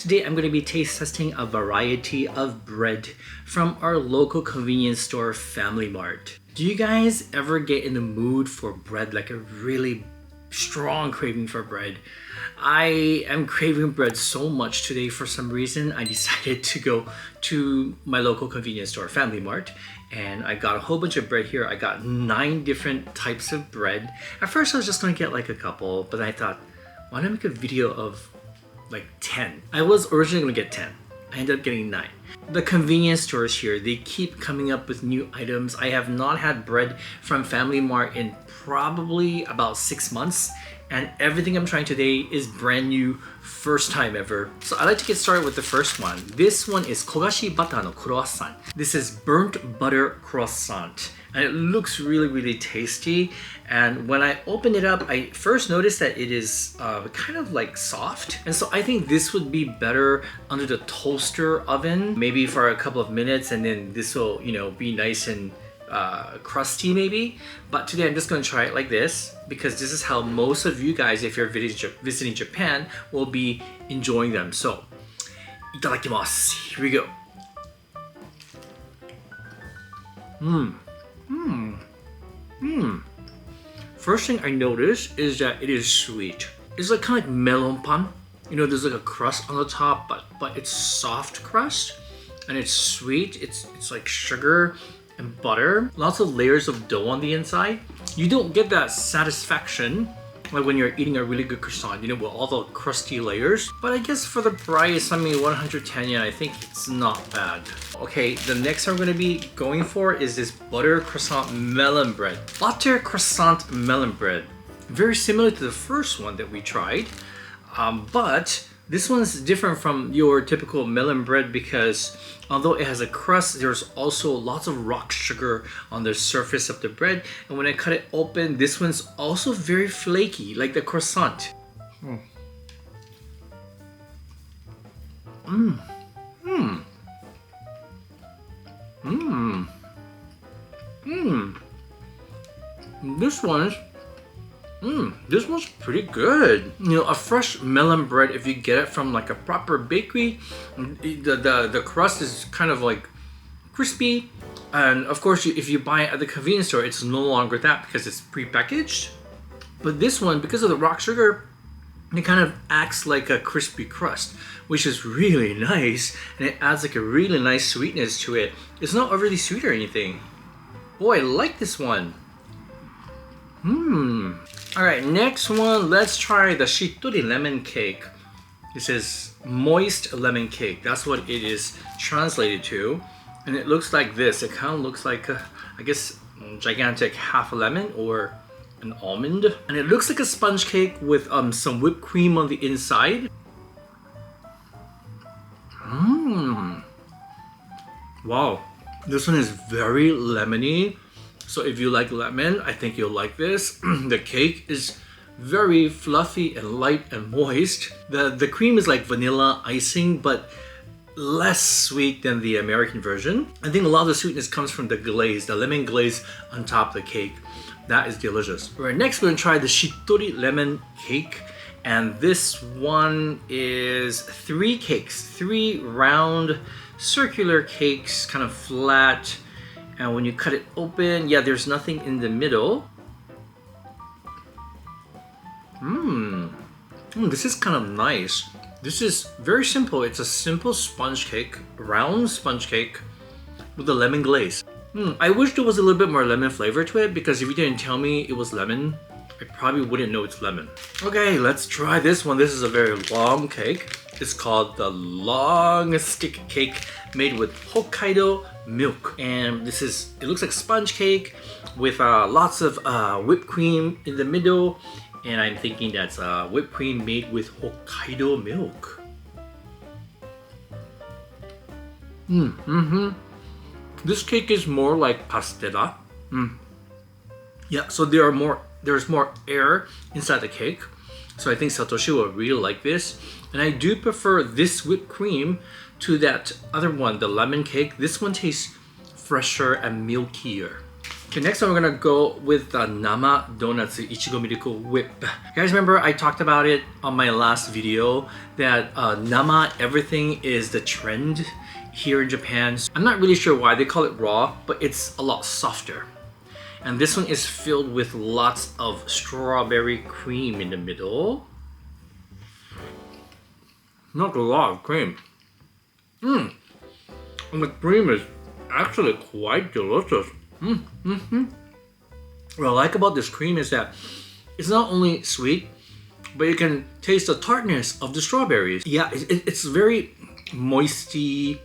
Today I'm going to be taste testing a variety of bread from our local convenience store, Family Mart. Do you guys ever get in the mood for bread, like a really strong craving for bread? I am craving bread so much today for some reason. I decided to go to my local convenience store, Family Mart, and I got a whole bunch of bread here. I got 9 different types of bread. At first I was just going to get like a couple, but I thought, why don't I make a video of like 10? I was originally going to get 10. I ended up getting 9. The convenience stores here, they keep coming up with new items. I have not had bread from Family Mart in probably about 6 months, and everything I'm trying today is brand new, first time ever. So I like to get started with the first one. This one is Kogashi Butter no croissant. This is burnt butter croissant, and it looks really tasty. And when I opened it up, I first noticed that it is kind of like soft, and so I think this would be better under the toaster oven, maybe for a couple of minutes, and then this will, you know, be nice and crusty maybe. But today I'm just going to try it like this, because this is how most of you guys, if you're visiting Japan, will be enjoying them. So, itadakimasu. Here we go. First thing I notice is that it is sweet. It's like kind of like melon pan. You know, there's like a crust on the top, but it's soft crust, and it's sweet. It's like sugar and butter. Lots of layers of dough on the inside. You don't get that satisfaction like when you're eating a really good croissant, you know, with all the crusty layers. But I guess for the price, I mean 110 yen, I think it's not bad. Okay, the next I'm going to be going for is this butter croissant melon bread. Butter croissant melon bread. Very similar to the first one that we tried, but this one's different from your typical melon bread because although it has a crust, there's also lots of rock sugar on the surface of the bread. And when I cut it open, this one's also very flaky, like the croissant. This one's pretty good. You know, a fresh melon bread, if you get it from like a proper bakery, the crust is kind of like crispy. And of course, if you buy it at the convenience store, it's no longer that because it's pre-packaged. But this one, because of the rock sugar, it kind of acts like a crispy crust, which is really nice. And it adds like a really nice sweetness to it. It's not overly sweet or anything. Boy, I like this one. Alright, next one, let's try the Shittori lemon cake. This is moist lemon cake. That's what it is translated to. And it looks like this. It kind of looks like a, I guess, gigantic half a lemon or an almond. And it looks like a sponge cake with some whipped cream on the inside. Wow, this one is very lemony. So if you like lemon, I think you'll like this. The cake is very fluffy and light and moist. The cream is like vanilla icing, but less sweet than the American version. I think a lot of the sweetness comes from the glaze, the lemon glaze on top of the cake. That is delicious. Alright, next we're gonna try the Shittori lemon cake. And this one is 3 cakes, 3 round circular cakes, kind of flat. And when you cut it open, yeah, there's nothing in the middle. This is kind of nice. This is very simple. It's a simple sponge cake, round sponge cake with a lemon glaze. I wish there was a little bit more lemon flavor to it, because if you didn't tell me it was lemon, I probably wouldn't know it's lemon. Okay, let's try this one. This is a very long cake. It's called the long stick cake made with Hokkaido milk. And this is, it looks like sponge cake with lots of whipped cream in the middle. And I'm thinking that's whipped cream made with Hokkaido milk. This cake is more like pastella. Yeah, so there's more air inside the cake. So I think Satoshi will really like this. And I do prefer this whipped cream to that other one, the lemon cake. This one tastes fresher and milkier. Okay, next one we're gonna go with the Nama Donuts Ichigo Miracle Whip. You guys remember I talked about it on my last video that Nama everything is the trend here in Japan. I'm not really sure why they call it raw, but it's a lot softer. And this one is filled with lots of strawberry cream in the middle. Not a lot of cream. And the cream is actually quite delicious. What I like about this cream is that it's not only sweet, but you can taste the tartness of the strawberries. Yeah, it's very moisty,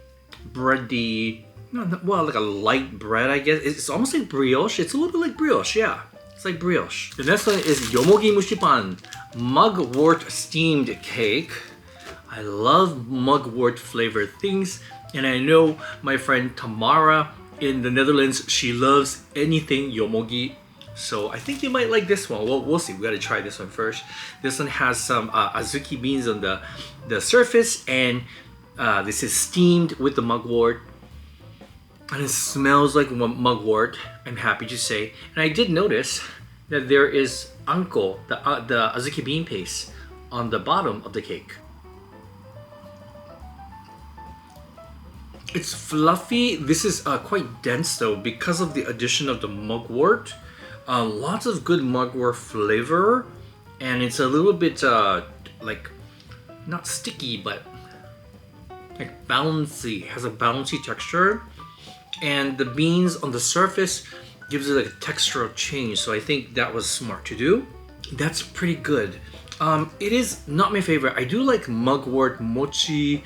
bready. Well, like a light bread, I guess. It's almost like brioche. It's a little bit like brioche, yeah. It's like brioche. The next one is Yomogi Mushipan, Mugwort steamed cake. I love mugwort flavored things, and I know my friend Tamara in the Netherlands, she loves anything yomogi. So I think you might like this one. Well, we'll see. We gotta try this one first. This one has some azuki beans on the surface, and this is steamed with the mugwort. And it smells like mugwort, I'm happy to say. And I did notice that there is anko, the azuki bean paste, on the bottom of the cake. It's fluffy. This is quite dense though because of the addition of the mugwort. Lots of good mugwort flavor, and it's a little bit like not sticky, but like bouncy. Has a bouncy texture, and the beans on the surface gives it like a textural change. So I think that was smart to do. That's pretty good. It is not my favorite. I do like mugwort mochi.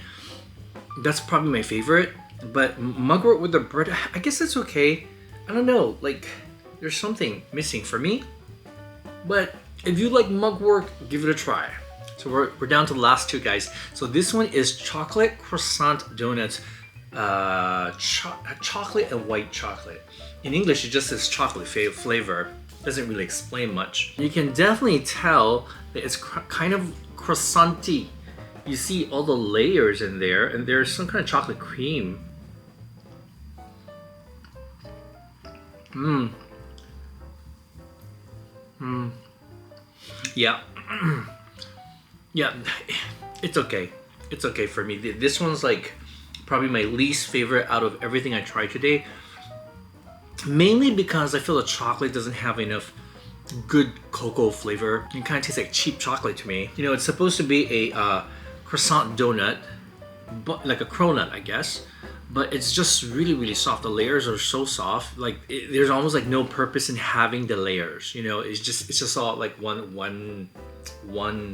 That's probably my favorite, but mugwort with the bread, I guess that's okay. I don't know, like there's something missing for me. But if you like mugwort, give it a try. So we're down to the last two, guys. So this one is chocolate croissant donuts, chocolate and white chocolate. In English, it just says chocolate flavor. Doesn't really explain much. You can definitely tell that it's kind of croissant-y. You see all the layers in there, and there's some kind of chocolate cream. Yeah. Yeah, it's okay. It's okay for me. This one's like probably my least favorite out of everything I tried today. Mainly because I feel the chocolate doesn't have enough good cocoa flavor. It kind of tastes like cheap chocolate to me. You know, it's supposed to be a croissant donut, but like a cronut, I guess, but it's just really soft. The layers are so soft, like there's almost like no purpose in having the layers, you know. It's just all like one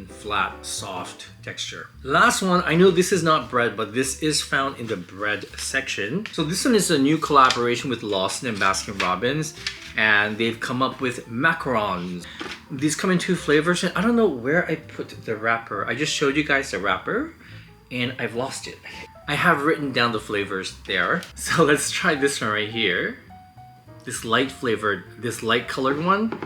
flat soft texture. Last one, I know this is not bread, but this is found in the bread section. So this one is a new collaboration with Lawson and Baskin Robbins, and they've come up with macarons. These come in two flavors, and I don't know where I put the wrapper. I just showed you guys the wrapper, and I've lost it. I have written down the flavors there. So let's try this one right here. This light flavored, this light colored one.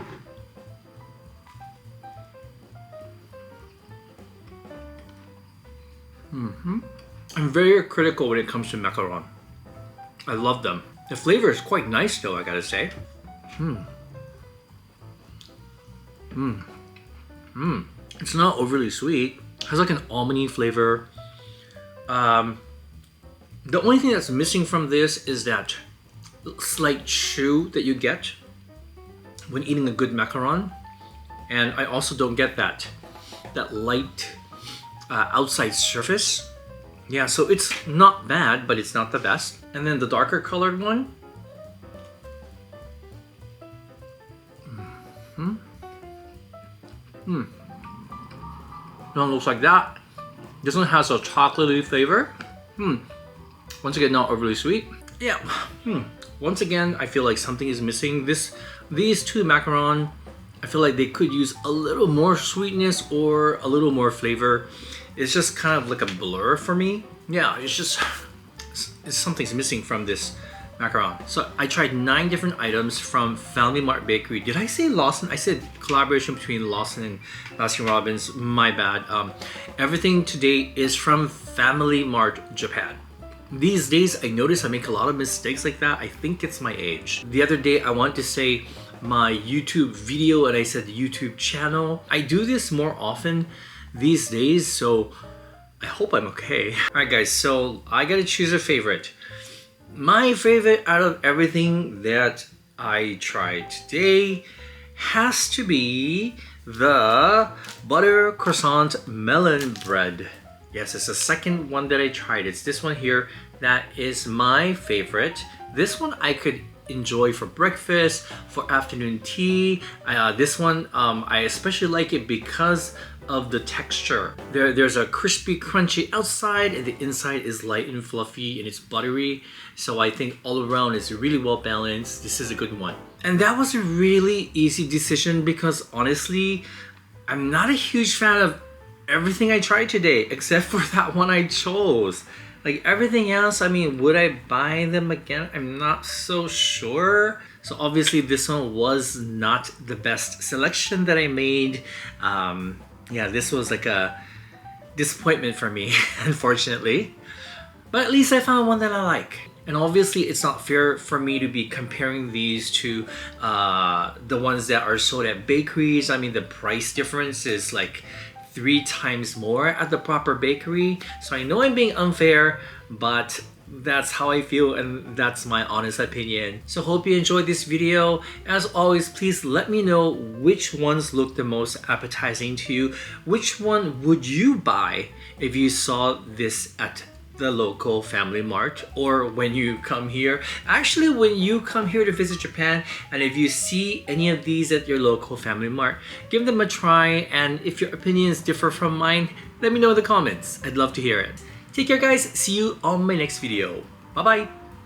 I'm very critical when it comes to macaron. I love them. The flavor is quite nice though, I gotta say. It's not overly sweet. It has like an almondy flavor. The only thing that's missing from this is that slight chew that you get when eating a good macaron. And I also don't get that light outside surface. Yeah, so it's not bad, but it's not the best. And then the darker colored one. One looks like that. This one has a chocolatey flavor. Once again, not overly sweet. Yeah. Once again, I feel like something is missing. These two macaron, I feel like they could use a little more sweetness or a little more flavor. It's just kind of like a blur for me. Yeah, something's missing from this macaron. So I tried 9 different items from Family Mart Bakery. Did I say Lawson? I said collaboration between Lawson and Baskin Robbins. My bad. Everything today is from Family Mart Japan. These days, I notice I make a lot of mistakes like that. I think it's my age. The other day, I wanted to say my YouTube video and I said YouTube channel. I do this more often these days, so I hope I'm okay. Alright guys, so I gotta choose a favorite. My favorite out of everything that I tried today has to be the butter croissant melon bread. Yes, it's the second one that I tried. It's this one here that is my favorite. This one I could enjoy for breakfast, for afternoon tea. This one, I especially like it because of the texture. There's a crispy, crunchy outside and the inside is light and fluffy and it's buttery. So I think all around it's really well balanced. This is a good one. And that was a really easy decision because honestly, I'm not a huge fan of everything I tried today except for that one I chose. Like everything else, I mean, would I buy them again? I'm not so sure. So obviously this one was not the best selection that I made. Yeah, this was like a disappointment for me, unfortunately. But at least I found one that I like. And obviously it's not fair for me to be comparing these to the ones that are sold at bakeries. I mean, the price difference is like 3 times more at the proper bakery. So I know I'm being unfair, but that's how I feel and that's my honest opinion. So hope you enjoyed this video. As always, please let me know which ones look the most appetizing to you. Which one would you buy if you saw this at the local Family Mart or when you come here? Actually, when you come here to visit Japan and if you see any of these at your local Family Mart, give them a try, and if your opinions differ from mine, let me know in the comments. I'd love to hear it. Take care guys, see you on my next video. Bye bye!